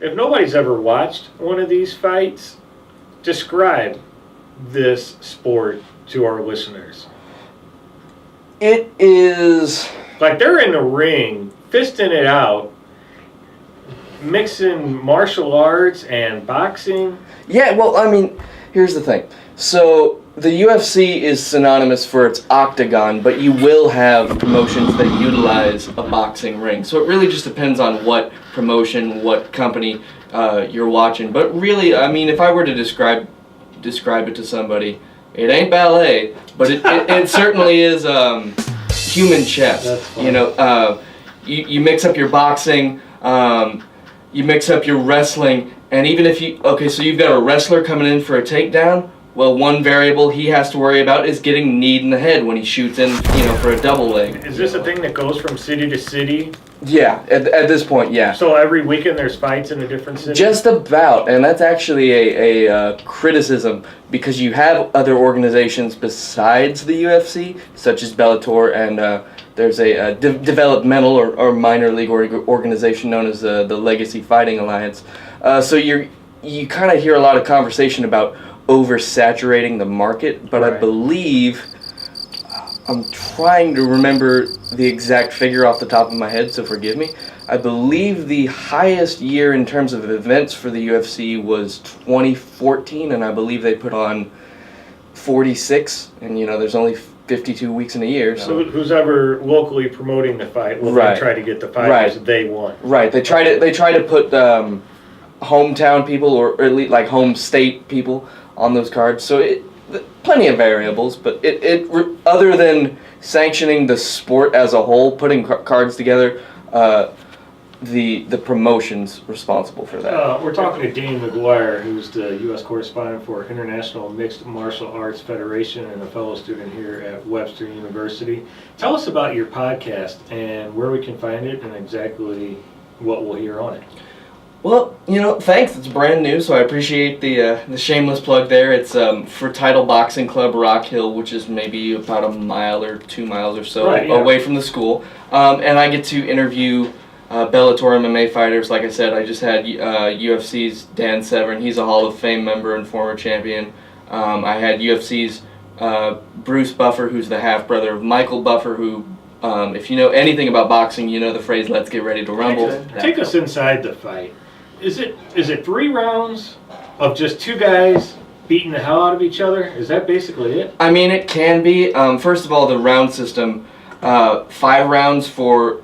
If nobody's ever watched one of these fights, describe this sport to our listeners. It is... Like, they're in the ring, fisting it out, mixing martial arts and boxing. Yeah, well, I mean, here's the thing. So, the UFC is synonymous for its octagon, but you will have promotions that utilize a boxing ring. So it really just depends on what promotion, what company you're watching. But really, I mean, if I were to describe it to somebody, it ain't ballet, but it certainly is human chess. That's funny. You know, you mix up your boxing, you mix up your wrestling, and even if so you've got a wrestler coming in for a takedown. Well, one variable he has to worry about is getting kneed in the head when he shoots in, for a double leg. Is this a thing that goes from city to city? Yeah, at this point, yeah. So every weekend there's fights in a different city? Just about, and that's actually a criticism, because you have other organizations besides the UFC, such as Bellator, and there's a developmental or minor league organization known as the Legacy Fighting Alliance. So you kind of hear a lot of conversation about oversaturating the market, but right. I believe, I'm trying to remember the exact figure off the top of my head, so forgive me. I believe the highest year in terms of events for the UFC was 2014, and I believe they put on 46, and there's only 52 weeks in a year. So who's ever locally promoting the fight will right. try to get the fighters they want. Right. They try to put hometown people or at least like home state people on those cards. So plenty of variables, but it other than sanctioning the sport as a whole, putting cards together, the promotion's responsible for that. We're talking to Dane McGuire, who's the U.S. correspondent for International Mixed Martial Arts Federation and a fellow student here at Webster University. Tell us about your podcast and where we can find it and exactly what we'll hear on it. Well, thanks. It's brand new, so I appreciate the shameless plug there. It's for Title Boxing Club Rock Hill, which is maybe about a mile or 2 miles or so away from the school. And I get to interview Bellator MMA fighters. Like I said, I just had UFC's Dan Severn. He's a Hall of Fame member and former champion. I had UFC's Bruce Buffer, who's the half-brother of Michael Buffer, who, if you know anything about boxing, you know the phrase, "Let's get ready to rumble." Take us inside the fight. Is it 3 rounds of just 2 guys beating the hell out of each other? Is that basically it? I mean, it can be. First of all, the round system, 5 rounds for,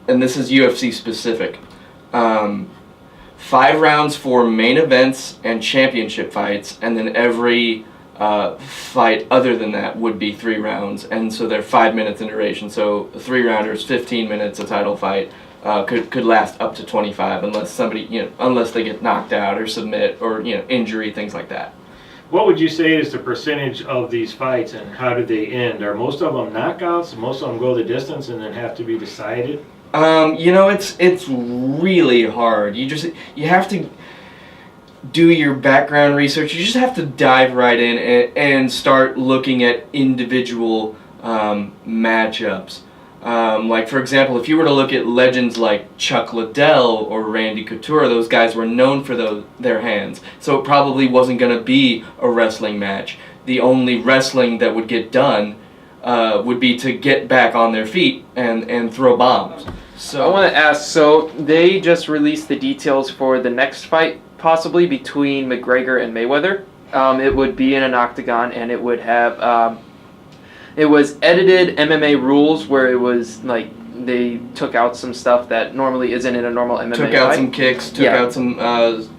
and this is UFC specific, 5 rounds for main events and championship fights, and then every fight other than that would be 3 rounds, and so they're 5 minutes in duration. So 3 rounders, 15 minutes, a title fight. Could last up to 25 unless somebody, unless they get knocked out or submit or, injury, things like that. What would you say is the percentage of these fights and how do they end? Are most of them knockouts? Most of them go the distance and then have to be decided? It's really hard. You have to do your background research. You just have to dive right in and start looking at individual matchups. Like, for example, if you were to look at legends like Chuck Liddell or Randy Couture, those guys were known for their hands. So it probably wasn't going to be a wrestling match. The only wrestling that would get done would be to get back on their feet and throw bombs. So I want to ask, so they just released the details for the next fight, possibly between McGregor and Mayweather. It would be in an octagon, and it would have... it was edited MMA rules where it was like they took out some stuff that normally isn't in a normal MMA fight. Took out some kicks, took out some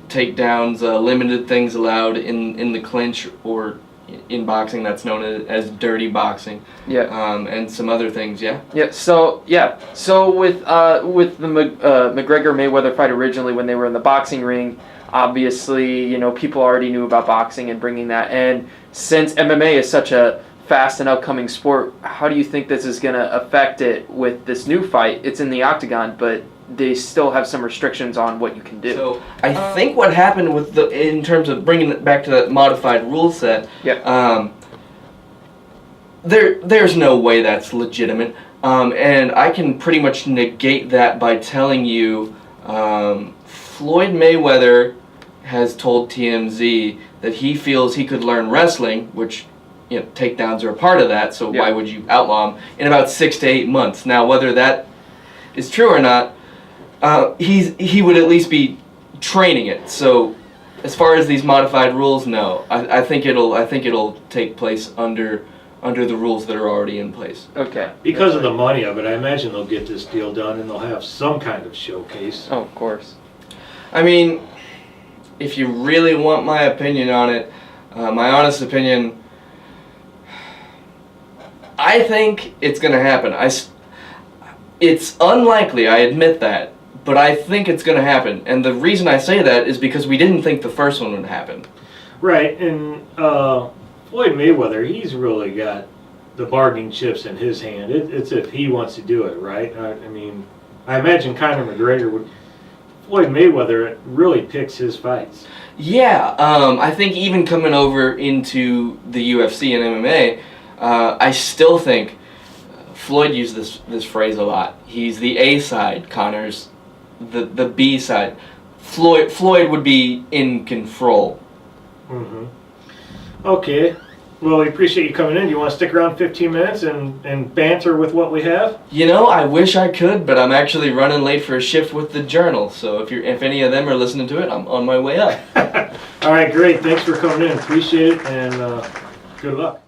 takedowns, limited things allowed in the clinch or in boxing that's known as dirty boxing. Yeah. And some other things, yeah. Yeah. So with the McGregor Mayweather fight originally, when they were in the boxing ring, obviously people already knew about boxing and bringing that. And since MMA is such a fast and upcoming sport, how do you think this is going to affect it with this new fight? It's in the octagon, but they still have some restrictions on what you can do. So I think what happened with in terms of bringing it back to that modified rule set, there's no way that's legitimate, and I can pretty much negate that by telling you Floyd Mayweather has told TMZ that he feels he could learn wrestling, which, you know, takedowns are a part of that, so why would you outlaw him, in about 6 to 8 months. Now, whether that is true or not, he would at least be training it. So, as far as these modified rules, no. I think it'll take place under the rules that are already in place. Okay. Because of the money of it, I imagine they'll get this deal done and they'll have some kind of showcase. Oh, of course. I mean, if you really want my opinion on it, my honest opinion, I think it's going to happen. It's unlikely, I admit that, but I think it's going to happen. And the reason I say that is because we didn't think the first one would happen. Right, and Floyd Mayweather, he's really got the bargaining chips in his hand. It's if he wants to do it, right? I mean, I imagine Connor McGregor would. Floyd Mayweather really picks his fights. Yeah, I think even coming over into the UFC and MMA, I still think Floyd used this phrase a lot. He's the A side, Connor's the B side. Floyd would be in control. Mm-hmm. Okay. Well, we appreciate you coming in. You want to stick around 15 minutes and banter with what we have? You know, I wish I could, but I'm actually running late for a shift with the Journal. So if any of them are listening to it, I'm on my way up. All right, great. Thanks for coming in. Appreciate it, and good luck.